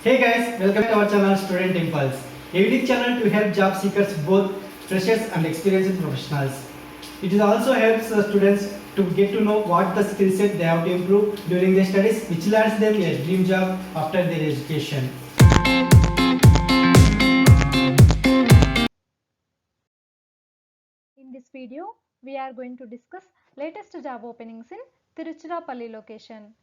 Hey guys, welcome to our channel Student Impulse, a unique channel to help job seekers, both freshers and experienced professionals. It also helps students to get to know what the skill set they have to improve during their studies, which lands them a dream job after their education. In this video, we are going to discuss latest job openings in Tiruchirappalli location.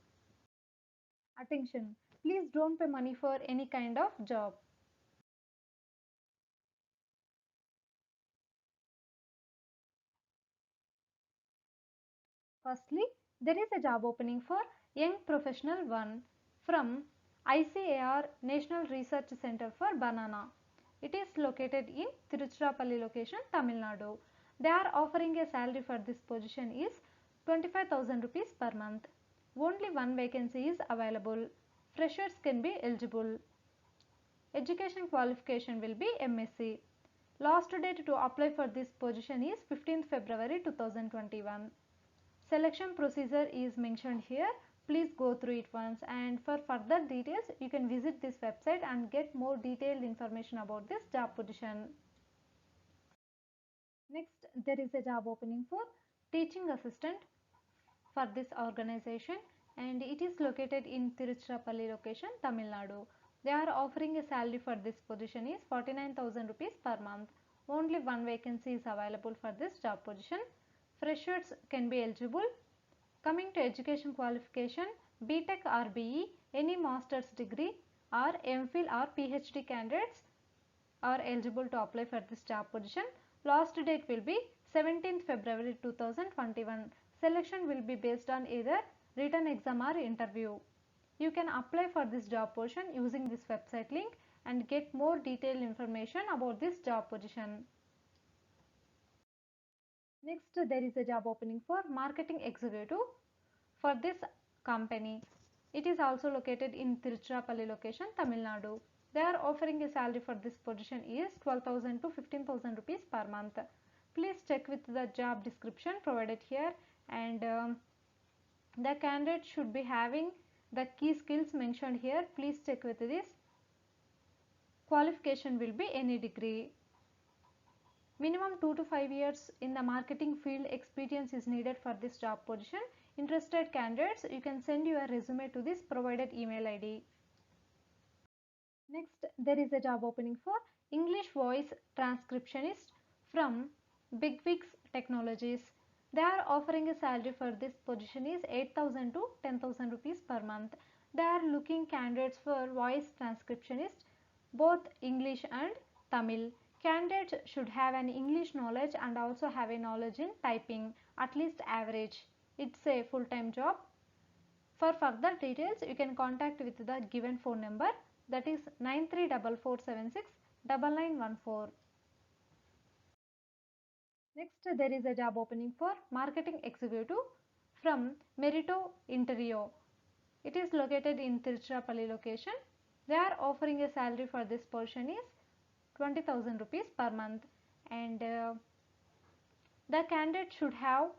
Attention, please don't pay money for any kind of job. Firstly, there is a job opening for Young Professional 1 from ICAR National Research Center for Banana. It is located in Tiruchirappalli location, Tamil Nadu. They are offering a salary for this position is 25,000 rupees per month. Only one vacancy is available. Freshers can be eligible. Education qualification will be MSc. Last date to apply for this position is 15th February 2021. Selection procedure is mentioned here. Please go through it once, and for further details you can visit this website and get more detailed information about this job position. Next, there is a job opening for teaching assistant for this organization, and it is located in Tiruchirappalli location, Tamil Nadu. They are offering a salary for this position is 49,000 rupees per month. Only one vacancy is available for this job position. Freshers can be eligible. Coming to education qualification, BTech or BE, any master's degree or MPhil or PhD candidates are eligible to apply for this job position. Last date will be 17th February 2021. Selection will be based on either written exam or interview. You can apply for this job position using this website link and get more detailed information about this job position. Next, there is a job opening for marketing executive for this company. It is also located in Tiruchirappalli location, Tamil Nadu. They are offering a salary for this position is 12,000 to 15,000 rupees per month. Please check with the job description provided here, and the candidate should be having the key skills mentioned here. Please check with this. Qualification will be any degree. Minimum 2 to 5 years in the marketing field experience is needed for this job position. Interested candidates, you can send your resume to this provided email ID. Next, there is a job opening for English voice transcriptionist from Bigwix Technologies. They are offering a salary for this position is 8,000 to 10,000 rupees per month. They are looking candidates for voice transcriptionist, both English and Tamil. Candidates should have an English knowledge and also have a knowledge in typing, at least average. It's a full-time job. For further details, you can contact with the given phone number, that is 9344769914. Next, there is a job opening for marketing executive from Merito Interio. It is located in Tiruchirappalli location. They are offering a salary for this position is 20,000 rupees per month, and the candidate should have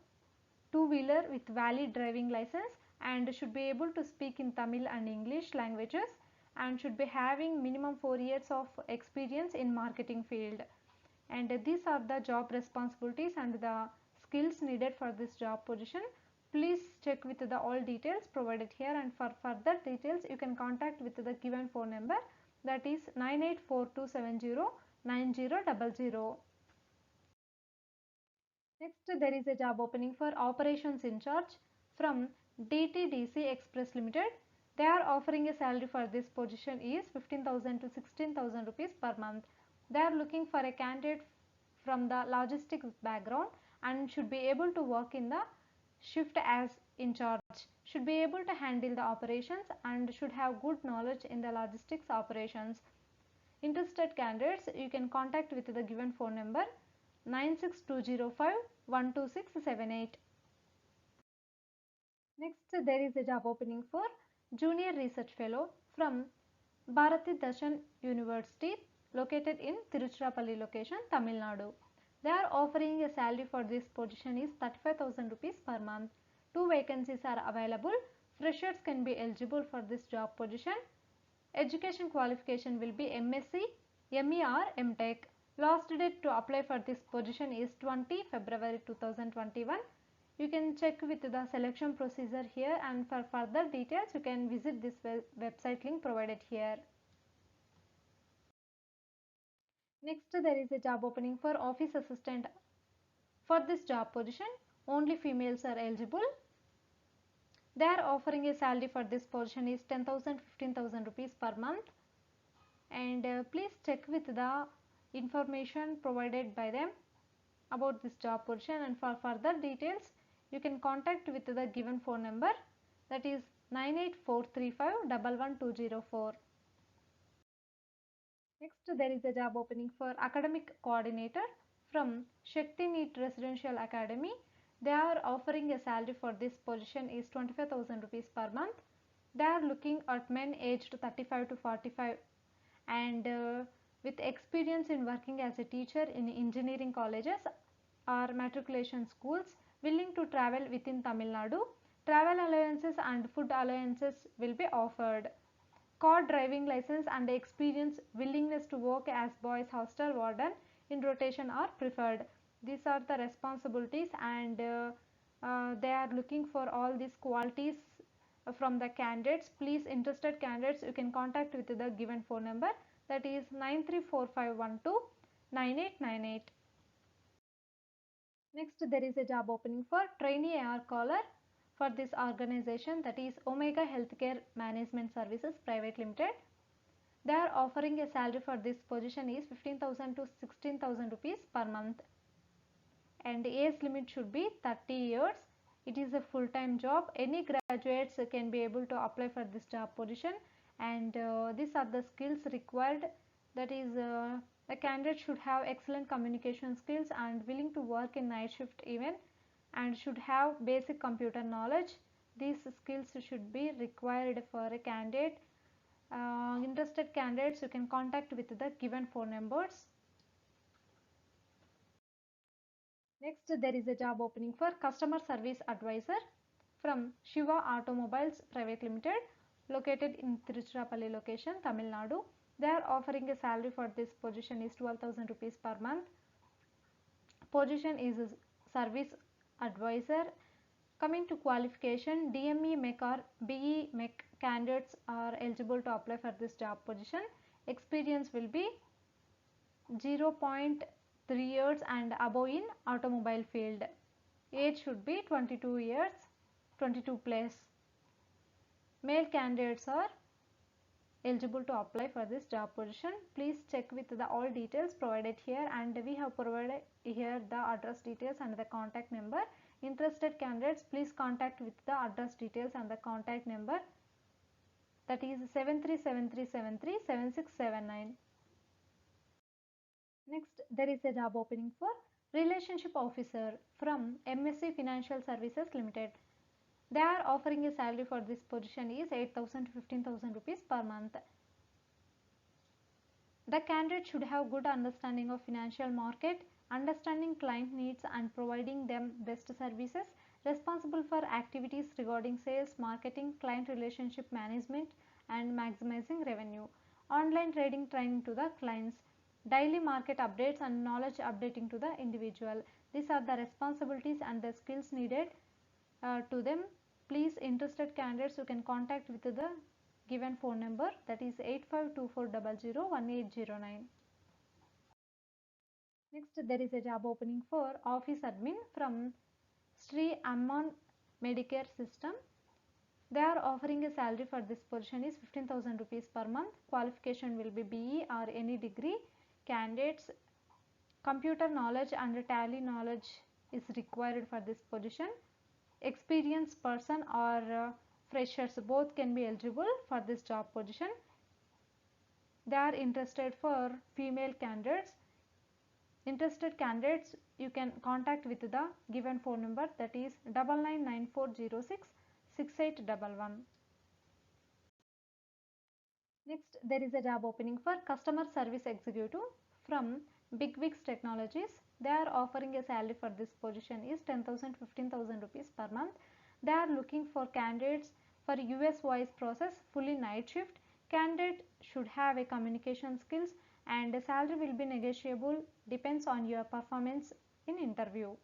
two-wheeler with valid driving license and should be able to speak in Tamil and English languages and should be having minimum 4 years of experience in marketing field. And these are the job responsibilities and the skills needed for this job position. Please check with the all details provided here, and for further details you can contact with the given phone number, that is 9842709000. Next, there is a job opening for operations in charge from DTDC Express Limited. They are offering a salary for this position is 15,000 to 16,000 rupees per month. They are looking for a candidate from the logistics background and should be able to work in the shift as in charge, should be able to handle the operations and should have good knowledge in the logistics operations. Interested candidates, you can contact with the given phone number 96205 12678. Next, there is a job opening for Junior Research Fellow from Bharati Darshan University located in Tiruchirappalli location, Tamil Nadu. They are offering a salary for this position is 35,000 rupees per month. Two vacancies are available. Freshers can be eligible for this job position. Education qualification will be MSc, ME or MTech. Last date to apply for this position is 20 February 2021. You can check with the selection procedure here, and for further details you can visit this website link provided here. Next, there is a job opening for office assistant. For this job position, only females are eligible. They are offering a salary for this position is 10,000 15,000 rupees per month, and please check with the information provided by them about this job position, and for further details you can contact with the given phone number, that is 98435 Next, there is a job opening for academic coordinator from Shakti Neet Residential Academy. They are offering a salary for this position is 25,000 rupees per month. They are looking at men aged 35 to 45 and with experience in working as a teacher in engineering colleges or matriculation schools, willing to travel within Tamil Nadu. Travel allowances and food allowances will be offered. Car driving license and experience, willingness to work as boys hostel warden in rotation are preferred. These are the responsibilities, and they are looking for all these qualities from the candidates. Please, interested candidates, you can contact with the given phone number, that is 9345129898. Next, there is a job opening for trainee AR caller for this organization, that is Omega Healthcare Management Services Private Limited. They are offering a salary for this position is 15,000 to 16,000 rupees per month, and age limit should be 30 years. It is a full-time job. Any graduates can be able to apply for this job position, and these are the skills required, that is the candidate should have excellent communication skills and willing to work in night shift even, and should have basic computer knowledge. These skills should be required for a candidate. Interested candidates, you can contact with the given phone numbers. Next, there is a job opening for customer service advisor from Shiva Automobiles Private Limited, located in Tiruchirappalli location, Tamil Nadu. They are offering a salary for this position is 12,000 rupees per month. Position is a service advisor. Coming to qualification, DME Mech or BE Mech candidates are eligible to apply for this job position. Experience will be 0.3 years and above in automobile field. Age should be 22 years, 22 plus. Male candidates are eligible to apply for this job position. Please check with the all details provided here, and we have provided here the address details and the contact number. Interested candidates, please contact with the address details and the contact number, that is 7373737679. Next, there is a job opening for relationship officer from MSc Financial Services Limited. They are offering a salary for this position is 8,000 to 15,000 rupees per month. The candidate should have good understanding of financial market, understanding client needs and providing them best services, responsible for activities regarding sales, marketing, client relationship management and maximizing revenue, online trading training to the clients, daily market updates and knowledge updating to the individual. These are the responsibilities and the skills needed to them. Please, interested candidates, you can contact with the given phone number, that is 8524001809. Next, there is a job opening for office admin from Sri Amman Medicare System. They are offering a salary for this position is 15,000 rupees per month. Qualification will be BE or any degree. Candidates, computer knowledge and tally knowledge is required for this position. Experienced person or freshers, both can be eligible for this job position. They are interested for female candidates. Interested candidates, you can contact with the given phone number, that is 9994066811. Next, there is a job opening for customer service executive from Bigwix Technologies. They are offering a salary for this position is 10,000 15,000 rupees per month. They are looking for candidates for US voice process, fully night shift, Candidate should have a communication skills and the salary will be negotiable, depends on your performance in interview.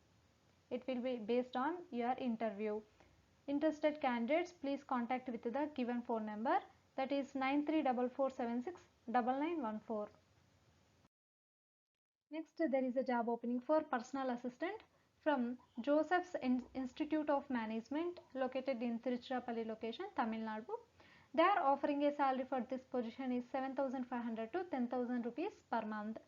It will be based on your interview. Interested candidates, please contact with the given phone number, that is 9344769914. Next, there is a job opening for personal assistant from Joseph's Institute of Management located in Tiruchirappalli location, Tamil Nadu. They are offering a salary for this position is 7,500 to 10,000 rupees per month.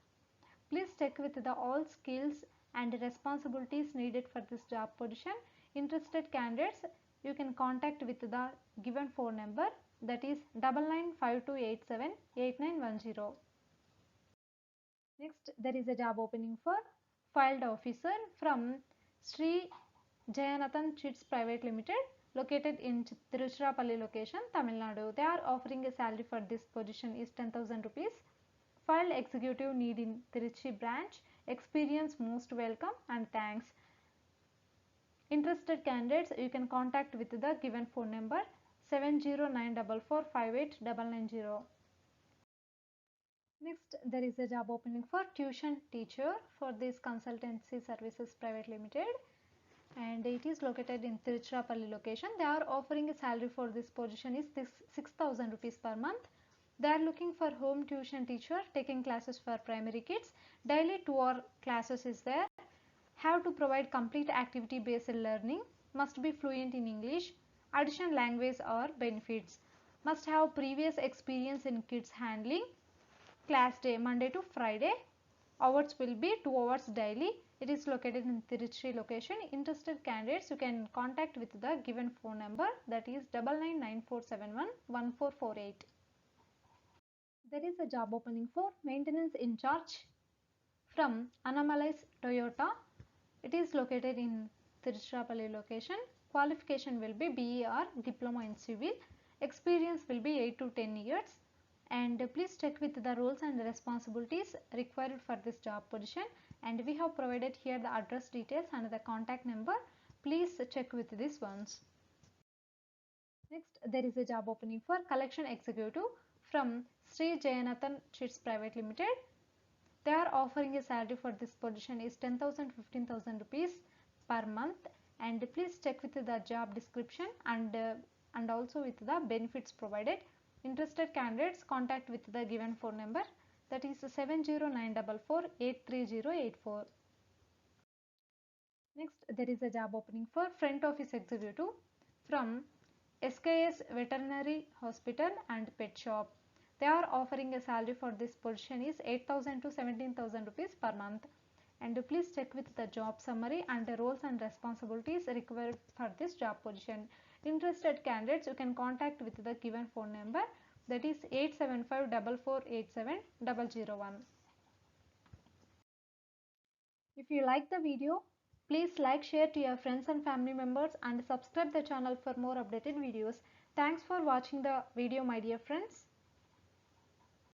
Please check with the all skills and responsibilities needed for this job position. Interested candidates, you can contact with the given phone number, that is 9952878910. Next, there is a job opening for field officer from Sri Jayanathan Chits Private Limited located in Tiruchirappalli location, Tamil Nadu. They are offering a salary for this position is 10,000 rupees. Field executive need in Tiruchi branch. Experience most welcome and thanks. Interested candidates, you can contact with the given phone number 7094458990. Next, there is a job opening for tuition teacher for this consultancy services private limited, and it is located in Tiruchirappalli location. They are offering a salary for this position is 6,000 rupees per month. They are looking for home tuition teacher taking classes for primary kids. Daily 2-hour classes is there. Have to provide complete activity based learning. Must be fluent in English. Additional language or benefits. Must have previous experience in kids handling. Class day Monday to Friday. Hours will be 2 hours daily. It is located in Tiruchi location. Interested candidates, you can contact with the given phone number, that is 9994711448. There is a job opening for maintenance in charge from Anamalais Toyota. It is located in Tiruchirappalli location. Qualification will be BE or Diploma in Civil. Experience will be 8 to 10 years. And please check with the roles and responsibilities required for this job position, and we have provided here the address details and the contact number. Please check with these ones. Next, there is a job opening for collection executive from Sri Jayanathan Chits Private Limited. They are offering a salary for this position is 10,000 15,000 rupees per month, and please check with the job description and also with the benefits provided. Interested candidates, contact with the given phone number, that is 70944838084. Next, there is a job opening for front office executive from SKS Veterinary Hospital and Pet Shop. They are offering a salary for this position is 8,000 to 17,000 rupees per month. And please check with the job summary and the roles and responsibilities required for this job position. Interested candidates, you can contact with the given phone number, that is 8754487001. If you like the video, please like, share to your friends and family members and subscribe the channel for more updated videos. Thanks for watching the video, my dear friends.